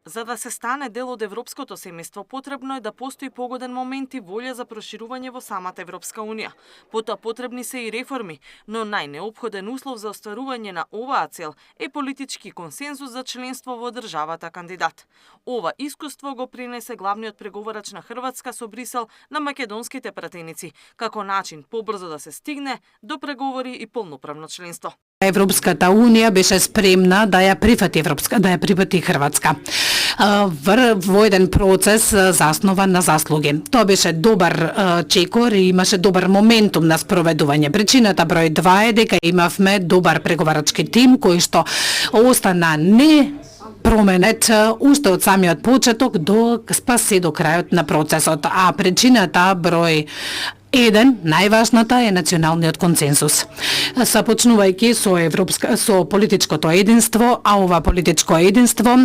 За да се стане дел од европското семејство, потребно е да постои погоден момент и волја за проширување во самата Европска Унија. Потоа потребни се и реформи, но најнеопходен услов за остварување на оваа цел е политички консензус за членство во државата кандидат. Ова искуство го принесе главниот преговарач на Хрватска со Брисел на македонските пратеници, како начин побрзо да се стигне до преговори и полноправно членство. Европската Унија беше спремна да ја прифати Хрватска во еден процес заснован на заслуги. Тоа беше добар чекор и имаше добар моментум на спроведување. Причината број 2 е дека имавме добар преговарачки тим кој што остана не променет уште од самиот почеток до спасе до крајот на процесот. А причината број 1, најважната е националниот консензус. Започнувајќи со политичкото единство, а ова политичко единство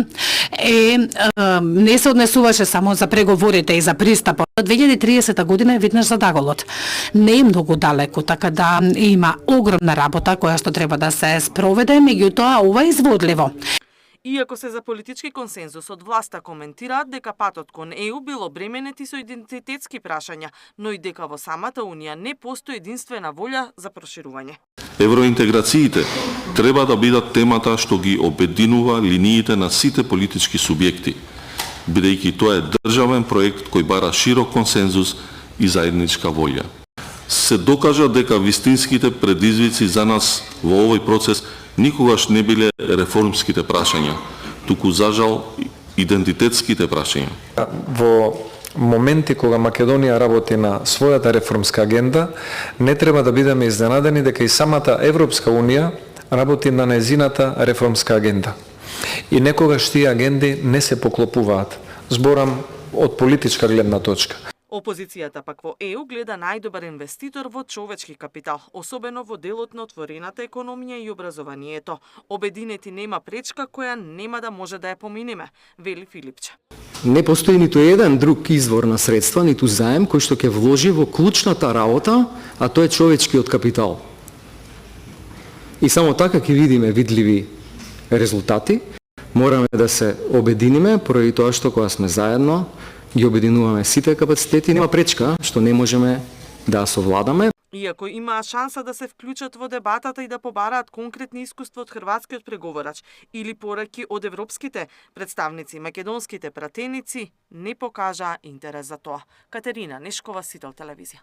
не се однесуваше само за преговорите и за пристапот. 2030 година е веднаш за даголот. Не е многу далеку, така да има огромна работа која што треба да се спроведе, меѓутоа ова е изводливо. Иако се за политички консензус од власта коментираат дека патот кон ЕУ бил обременет и со идентитетски прашања, но и дека во самата Унија не постои единствена волја за проширување. Евроинтеграциите треба да бидат темата што ги обединува линиите на сите политички субјекти, бидејќи тоа е државен проект кој бара широк консензус и заедничка волја. Се докажа дека вистинските предизвици за нас во овој процес никогаш не биле реформските прашања, туку зажал идентитетските прашања. Во моменти кога Македонија работи на својата реформска агенда, не треба да бидеме изненадени дека и самата Европска Унија работи на нејзината реформска агенда. И некогаш тие агенди не се поклопуваат. Зборам од политичка гледна точка. Опозицијата пак во ЕУ гледа најдобар инвеститор во човечки капитал, особено во делот на отворената економија и образованието. Обединети нема пречка која нема да може да ја поминеме, вели Филипче. Не постои ниту еден друг извор на средства, ниту заем кој што ќе вложи во клучната работа, а тоа е човечкиот капитал. И само така ќе видиме видливи резултати. Мораме да се обединиме поради тоа што кога сме заедно ги обединуваме сите капацитети, нема пречка што не можеме да совладаме. Иако имаа шанса да се вклучат во дебатата и да побараат конкретни искуства од хрватскиот преговарач или пораки од европските представници, македонските пратеници не покажаа интерес за тоа. Катерина Нешкова, Сител телевизија.